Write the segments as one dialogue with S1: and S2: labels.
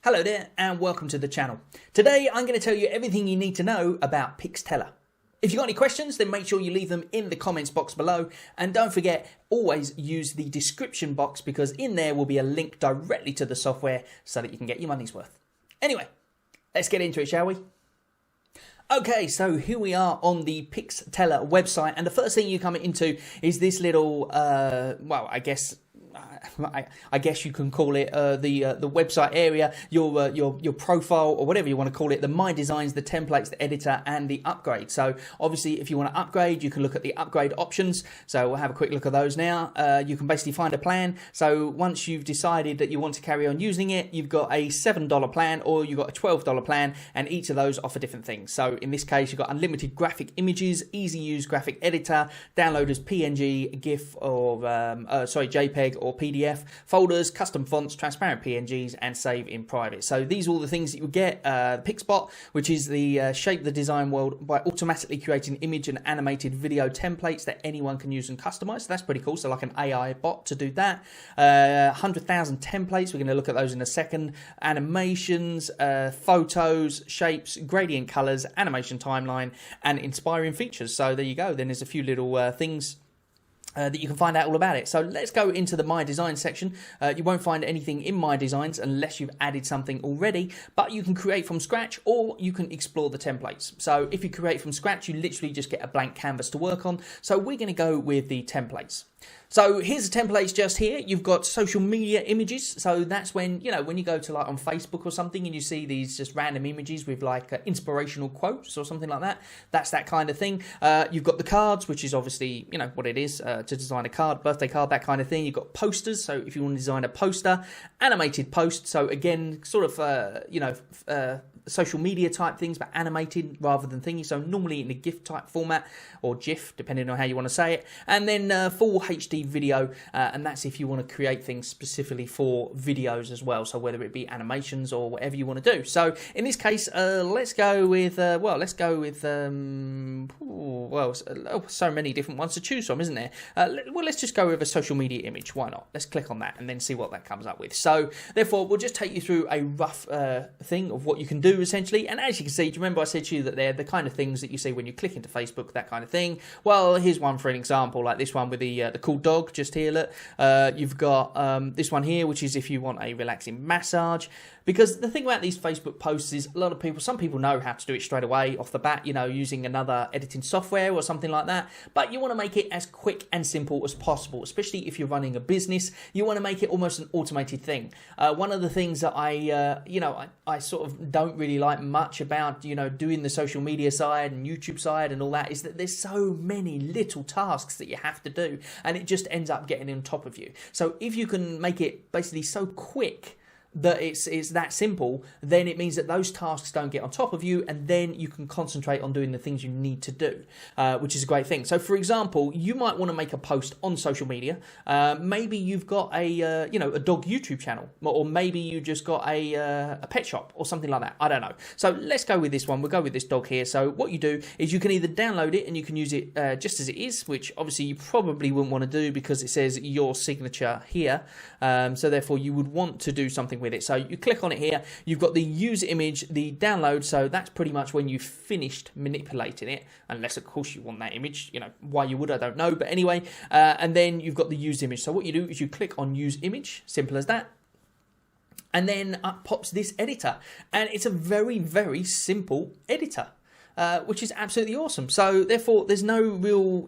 S1: Hello there and welcome to the channel. Today I'm going to tell you everything you need to know about Pixteller. If you've got any questions, then make sure you leave them in the comments box below, and don't forget, always use the description box because in there will be a link directly to the software so that you can get your money's worth. Anyway, let's get into it, shall we? Okay, so here we are on the Pixteller website, and the first thing you come into is this little, well, I guess you can call it the website area, your profile or whatever you want to call it, the My Designs, the templates, the editor, and the upgrade. So obviously, if you want to upgrade, you can look at the upgrade options. So we'll have a quick look at those now. You can basically find a plan. So once you've decided that you want to carry on using it, you've got a $7 plan or you've got a $12 plan, and each of those offer different things. So in this case, you've got unlimited graphic images, easy use graphic editor, download as PNG, GIF, or JPEG or PDF, folders, custom fonts, transparent PNGs, and save in private. So these are all the things that you get. Pixpot, which is the shape the design world by automatically creating image and animated video templates that anyone can use and customize. So that's pretty cool. So like an AI bot to do that. 100,000 templates. We're going to look at those in a second. Animations, photos, shapes, gradient colors, animation timeline, and inspiring features. So there you go. Then there's a few little things that you can find out all about it. So let's go into the My Design section. You won't find anything in My Designs unless you've added something already, but you can create from scratch or you can explore the templates. So if you create from scratch, you literally just get a blank canvas to work on. So we're going to go with the templates. So here's the templates just here. You've got social media images. So that's when, when you go to like on Facebook or something and you see these just random images with like inspirational quotes or something like that. That's that kind of thing. You've got the cards, which is obviously, what it is to design a card, birthday card, that kind of thing. You've got posters. So if you want to design a poster, animated post. So again, sort of, social media type things, but animated rather than thingy. So normally in a GIF type format or GIF, depending on how you want to say it. And then full HD video, and that's if you want to create things specifically for videos as well. So whether it be animations or whatever you want to do. So in this case, let's go with, so many different ones to choose from, isn't there? Well, let's just go with a social media image. Why not? Let's click on that and then see what that comes up with. So therefore, we'll just take you through a rough thing of what you can do essentially. And as you can see, do you remember I said to you that they're the kind of things that you see when you click into Facebook, that kind of thing? Well, here's one for an example, like this one with the cool dog just here. Look, you've got this one here, which is if you want a relaxing massage. Because the thing about these Facebook posts is some people know how to do it straight away off the bat, using another editing software or something like that. But you want to make it as quick and simple as possible, especially if you're running a business. You want to make it almost an automated thing. One of the things that I sort of don't really like much about, doing the social media side and YouTube side and all that is that there's so many little tasks that you have to do, and it just ends up getting on top of you. So if you can make it basically so quick that it's that simple, then it means that those tasks don't get on top of you, and then you can concentrate on doing the things you need to do, which is a great thing. So for example, you might want to make a post on social media. Maybe you've got a dog YouTube channel, or maybe you just got a pet shop or something like that. I don't know. So let's go with this one. We'll go with this dog here. So what you do is you can either download it and you can use it just as it is, which obviously you probably wouldn't want to do because it says your signature here. So therefore you would want to do something with it. So you click on it here, you've got the use image, the download, so that's pretty much when you've finished manipulating it, unless of course you want that image, why you would I don't know, but anyway, and then you've got the use image. So what you do is you click on use image, simple as that, and then up pops this editor, and it's a very, very simple editor, which is absolutely awesome. So therefore there's no real,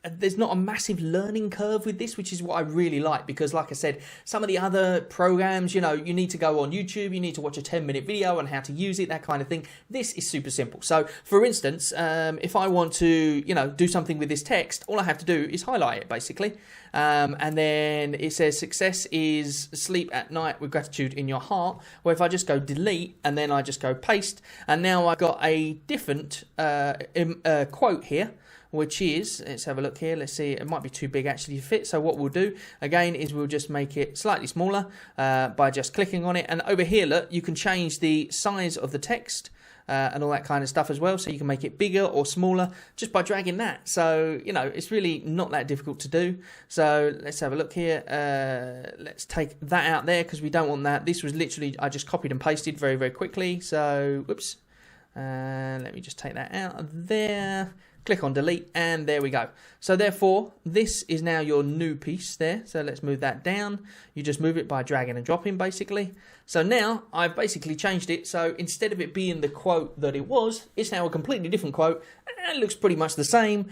S1: there's not a massive learning curve with this, which is what I really like, because like I said, some of the other programs, you need to go on YouTube, you need to watch a 10-minute video on how to use it, that kind of thing. This is super simple. So for instance, if I want to, do something with this text, all I have to do is highlight it basically. And then it says success is sleep at night with gratitude in your heart. Where if I just go delete and then I just go paste, and now I've got a different quote here, which is, let's have a look here, let's see, it might be too big actually to fit. So what we'll do again is we'll just make it slightly smaller by just clicking on it, and over here look, you can change the size of the text and all that kind of stuff as well. So you can make it bigger or smaller just by dragging that. So, you know, it's really not that difficult to do. So let's have a look here. Let's take that out there because we don't want that. This was literally, I just copied and pasted very, very quickly. So, whoops. Let me just take that out of there. Click on delete, and there we go. So therefore, this is now your new piece there. So let's move that down. You just move it by dragging and dropping, basically. So now I've basically changed it. So instead of it being the quote that it was, it's now a completely different quote. And it looks pretty much the same,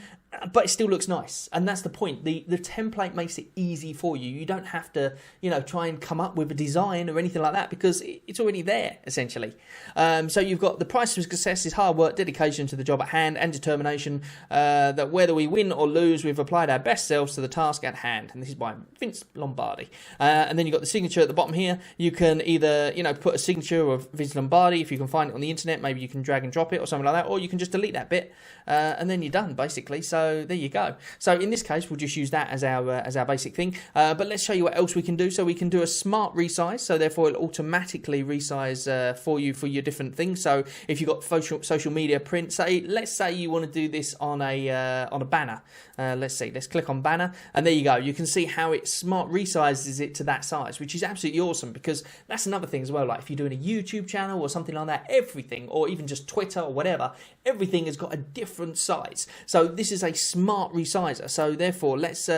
S1: but it still looks nice. And that's the point. The template makes it easy for you. You don't have to, you know, try and come up with a design or anything like that because it's already there, essentially. So you've got the price of success is hard work, dedication to the job at hand, and determination that whether we win or lose, we've applied our best selves to the task at hand. And this is by Vince Lombardi. And then you've got the signature at the bottom here. You can either, you know, put a signature of Vince Lombardi if you can find it on the internet. Maybe you can drag and drop it or something like that, or you can just delete that bit. And then you're done, basically. So there you go. So in this case, we'll just use that as our basic thing. But let's show you what else we can do. So we can do a smart resize. So therefore, it'll automatically resize for you for your different things. So if you've got social media print, let's say you want to do this on a banner. Let's see. Let's click on banner, and there you go. You can see how it smart resizes it to that size, which is absolutely awesome because that's another thing as well. Like if you're doing a YouTube channel or something like that, everything, or even just Twitter or whatever, everything has got a different size. So this is a smart resizer. So therefore, let's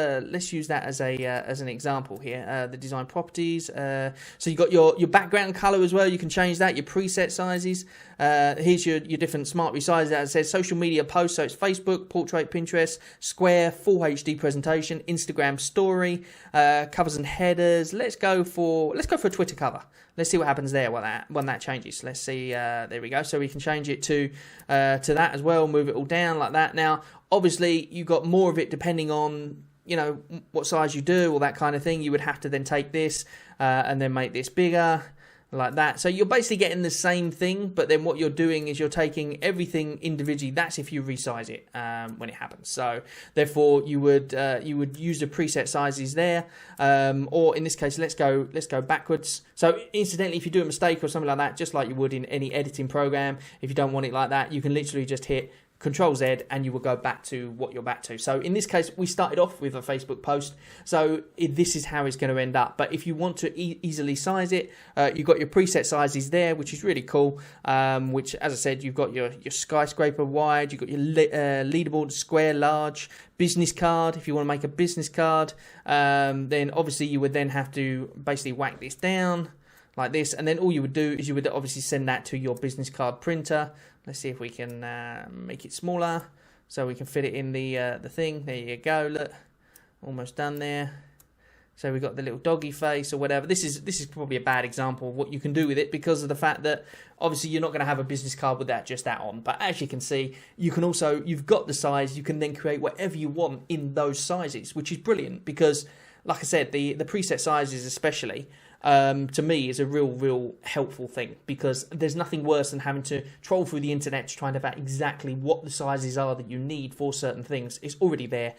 S1: use that as an example here. The design properties. So you've got your background color as well. You can change that. Your preset sizes. Here's your different smart resizers. As it says, social media posts. So it's Facebook, portrait, Pinterest, Square, full HD presentation, Instagram story, covers and headers. Let's go for a Twitter cover. Let's see what happens there when that changes. Let's see. There we go. So we can change it to that as well. Move it all down like that. Now, obviously, you've got more of it depending on, you know, what size you do or that kind of thing. You would have to then take this and then make this bigger. Like that. So you're basically getting the same thing, but then what you're doing is you're taking everything individually. That's if you resize it when it happens. So therefore you would use the preset sizes there, or in this case, let's go backwards. So incidentally, if you do a mistake or something like that, just like you would in any editing program, if you don't want it like that, you can literally just hit Control Z and you will go back to what you're back to. So in this case, we started off with a Facebook post. So this is how it's going to end up. But if you want to easily size it, you've got your preset sizes there, which is really cool. Which, as I said, you've got your skyscraper wide, you've got your leaderboard square large, business card. If you want to make a business card, then obviously you would then have to basically whack this down like this, and then all you would do is you would obviously send that to your business card printer. Let's see if we can make it smaller so we can fit it in the thing. There you go. Look, almost done there. So we've got the little doggy face or whatever. This is probably a bad example of what you can do with it because of the fact that obviously you're not going to have a business card with just that on. But as you can see, you can also, you've got the size. You can then create whatever you want in those sizes, which is brilliant because, like I said, the preset sizes especially, to me, is a real helpful thing because there's nothing worse than having to troll through the internet to try and find out exactly what the sizes are that you need for certain things. It's already there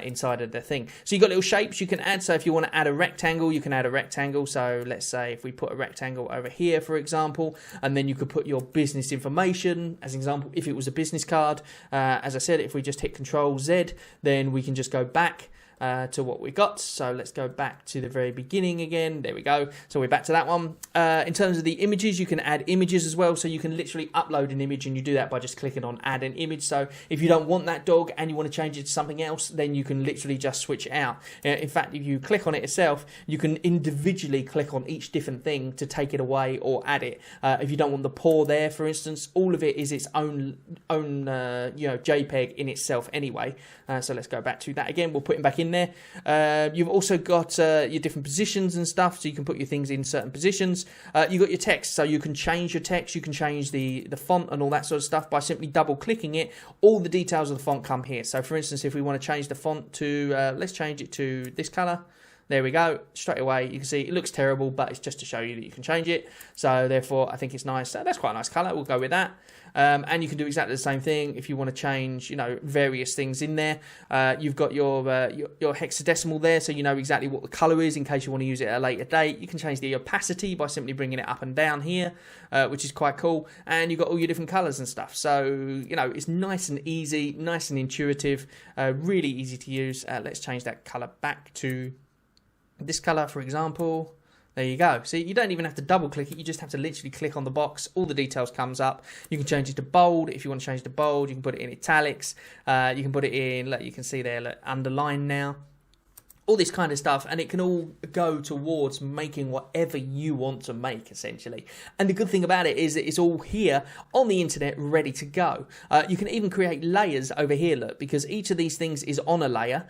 S1: inside of the thing. So you've got little shapes you can add. So if you want to add a rectangle, you can add a rectangle. So let's say if we put a rectangle over here, for example, and then you could put your business information as an example if it was a business card. As I said, if we just hit Control Z, then we can just go back to what we got. So let's go back to the very beginning again. There we go. So we're back to that one. In terms of the images, you can add images as well. So you can literally upload an image and you do that by just clicking on add an image. So if you don't want that dog and you want to change it to something else, then you can literally just switch it out. In fact, if you click on it itself, you can individually click on each different thing to take it away or add it. If you don't want the paw there, for instance, all of it is its own JPEG in itself anyway. So let's go back to that again. We'll put him back in there. You've also got your different positions and stuff, so you can put your things in certain positions. You've got your text, so you can change your text, you can change the font and all that sort of stuff by simply double clicking it. All the details of the font come here. So for instance, if we want to change the font to, let's change it to this color. There we go. Straight away, you can see it looks terrible, but it's just to show you that you can change it. So therefore, I think it's nice. That's quite a nice colour. We'll go with that. And you can do exactly the same thing if you want to change, you know, various things in there. You've got your hexadecimal there, so you know exactly what the colour is in case you want to use it at a later date. You can change the opacity by simply bringing it up and down here, which is quite cool. And you've got all your different colours and stuff. So, you know, it's nice and easy, nice and intuitive, really easy to use. Let's change that colour back to this colour, for example. There you go. See, you don't even have to double click it. You just have to literally click on the box. All the details comes up. You can change it to bold. If you want to change it to bold, you can put it in italics. You can put it in, look, you can see there, look, underline now. All this kind of stuff, and it can all go towards making whatever you want to make, essentially. And the good thing about it is that it's all here on the internet, ready to go. You can even create layers over here, look, because each of these things is on a layer,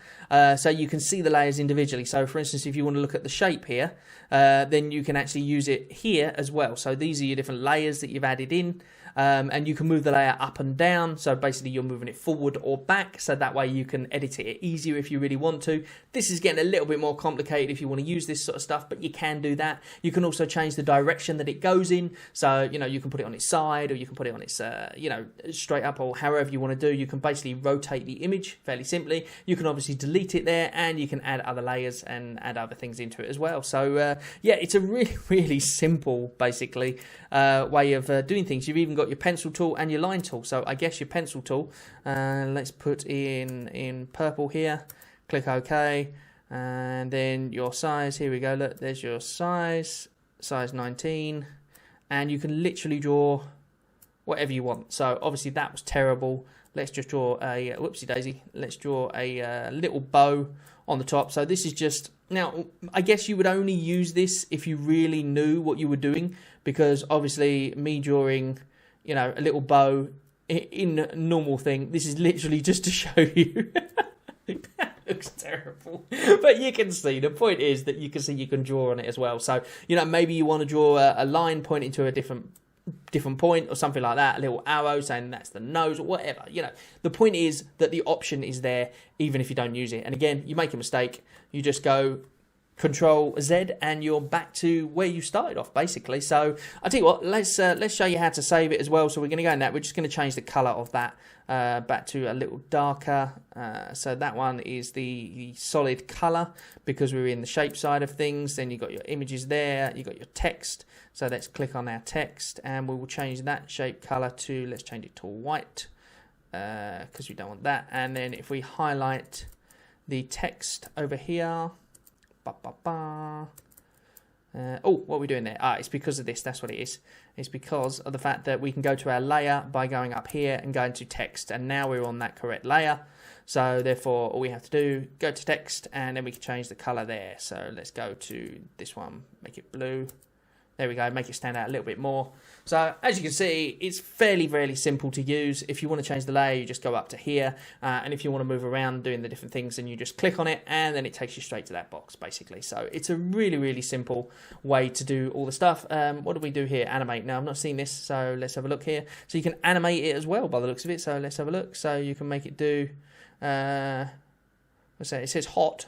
S1: so you can see the layers individually. So, for instance, if you want to look at the shape here, then you can actually use it here as well. So these are your different layers that you've added in. And you can move the layer up and down, so basically you're moving it forward or back, so that way you can edit it easier if you really want to. This is getting a little bit more complicated if you want to use this sort of stuff, but you can do that. You can also change the direction that it goes in, so you know, you can put it on its side, or you can put it on its you know, straight up, or however you want to do. You can basically rotate the image fairly simply. You can obviously delete it there, and you can add other layers and add other things into it as well. So yeah, it's a really simple, basically, way of doing things. You've even got your pencil tool and your line tool. So I guess your pencil tool, let's put in purple here, click OK, and then your size, here we go, look, there's your size 19, and you can literally draw whatever you want. So obviously that was terrible. Let's just draw a, whoopsie daisy, let's draw a little bow on the top. So this is just, now I guess you would only use this if you really knew what you were doing, because obviously me drawing, you know, a little bow in a normal thing, this is literally just to show you. That looks terrible, but you can see, the point is that you can see you can draw on it as well. So, you know, maybe you want to draw a line pointing to a different point or something like that, a little arrow saying that's the nose or whatever. You know, the point is that the option is there even if you don't use it. And again, you make a mistake, you just go Control Z and you're back to where you started off, basically. So I tell you what, let's show you how to save it as well. So we're going to go in that. We're just going to change the color of that back to a little darker. So that one is the solid color because we're in the shape side of things. Then you've got your images there, you've got your text. So let's click on our text and we will change that shape color to, let's change it to white because we don't want that. And then if we highlight the text over here, oh, what are we doing there? It's because of this, that's what it is. It's because of the fact that we can go to our layer by going up here and going to text, and now we're on that correct layer. So therefore all we have to do, go to text, and then we can change the color there. So let's go to this one, make it blue. There we go, make it stand out a little bit more. So as you can see, it's fairly simple to use. If you want to change the layer, you just go up to here. And if you want to move around doing the different things, then you just click on it and then it takes you straight to that box, basically. So it's a really simple way to do all the stuff. What do we do here? Animate. Now, I've not seen this, so let's have a look here. So you can animate it as well by the looks of it. So let's have a look. So you can make it do, let's say it says hot.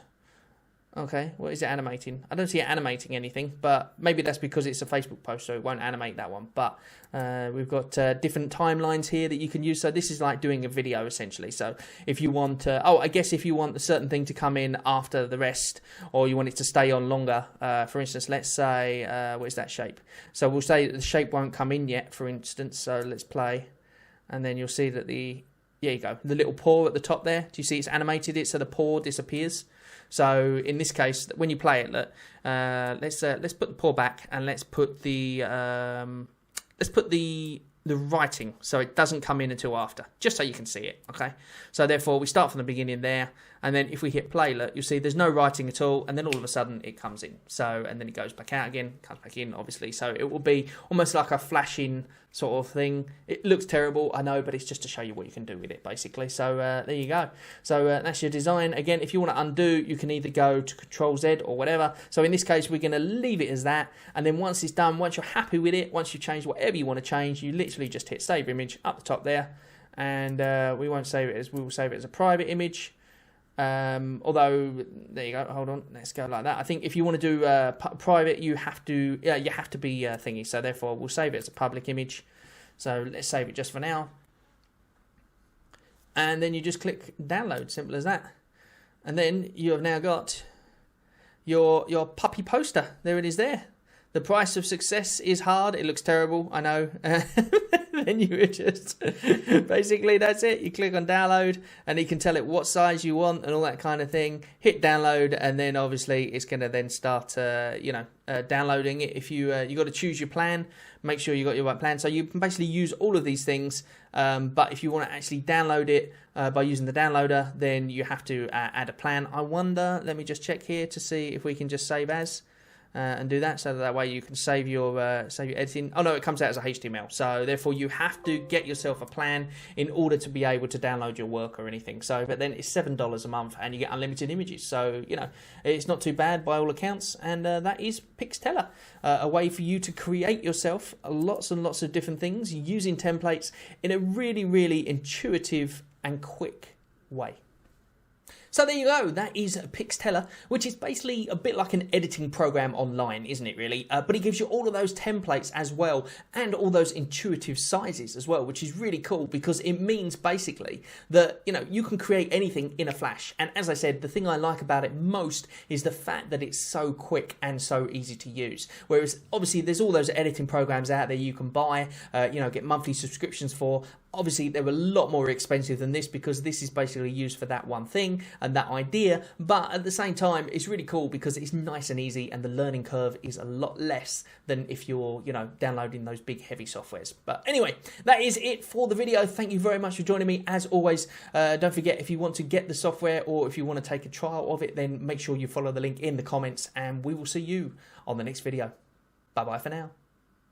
S1: Okay, what is it animating? I don't see it animating anything, but maybe that's because it's a Facebook post, so it won't animate that one. But we've got different timelines here that you can use. So this is like doing a video, essentially. So if you want, I guess if you want a certain thing to come in after the rest, or you want it to stay on longer, for instance, let's say, what is that shape? So we'll say that the shape won't come in yet, for instance. So let's play, and then you'll see that there you go, the little paw at the top there. Do you see it's animated it so the paw disappears? So in this case, when you play it, look, let's put the paw back and let's put the writing so it doesn't come in until after, just so you can see it. Okay. So therefore, we start from the beginning there, and then if we hit play, look, you'll see there's no writing at all, and then all of a sudden it comes in. So and then it goes back out again, comes back in, obviously. So it will be almost like a flashing sort of thing. It looks terrible, I know, but it's just to show you what you can do with it, basically. So there you go. So that's your design. Again, if you want to undo, you can either go to Control Z or whatever. So in this case, we're going to leave it as that, and then once it's done, once you're happy with it, once you've changed whatever you want to change, you literally just hit Save Image up the top there, and we won't save it as, we will save it as a private image. Although there you go. Hold on, let's go like that. I think if you want to do private, you have to be thingy. So therefore, we'll save it as a public image. So let's save it just for now. And then you just click download. Simple as that. And then you have now got your puppy poster. There it is. There. The price of success is hard. It looks terrible. I know. Then you would just basically that's it. You click on download, and you can tell it what size you want and all that kind of thing. Hit download, and then obviously it's going to then start downloading it. If you got to choose your plan, make sure you got your right plan. So you can basically use all of these things, but if you want to actually download it by using the downloader, then you have to add a plan. I wonder. Let me just check here to see if we can just save as. And do that, so that way you can save your editing. Oh no, it comes out as a HTML, so therefore you have to get yourself a plan in order to be able to download your work or anything. So, but then it's $7 a month, and you get unlimited images. So it's not too bad by all accounts. And that is Pixteller, a way for you to create yourself lots and lots of different things using templates in a really, really intuitive and quick way. So there you go, that is Pixteller, which is basically a bit like an editing program online, isn't it really? But it gives you all of those templates as well, and all those intuitive sizes as well, which is really cool because it means basically that, you can create anything in a flash. And as I said, the thing I like about it most is the fact that it's so quick and so easy to use. Whereas obviously there's all those editing programs out there you can buy, get monthly subscriptions for. Obviously, they're a lot more expensive than this because this is basically used for that one thing and that idea. But at the same time, it's really cool because it's nice and easy, and the learning curve is a lot less than if you're, downloading those big heavy softwares. But anyway, that is it for the video. Thank you very much for joining me. As always, don't forget, if you want to get the software or if you want to take a trial of it, then make sure you follow the link in the comments, and we will see you on the next video. Bye-bye for now.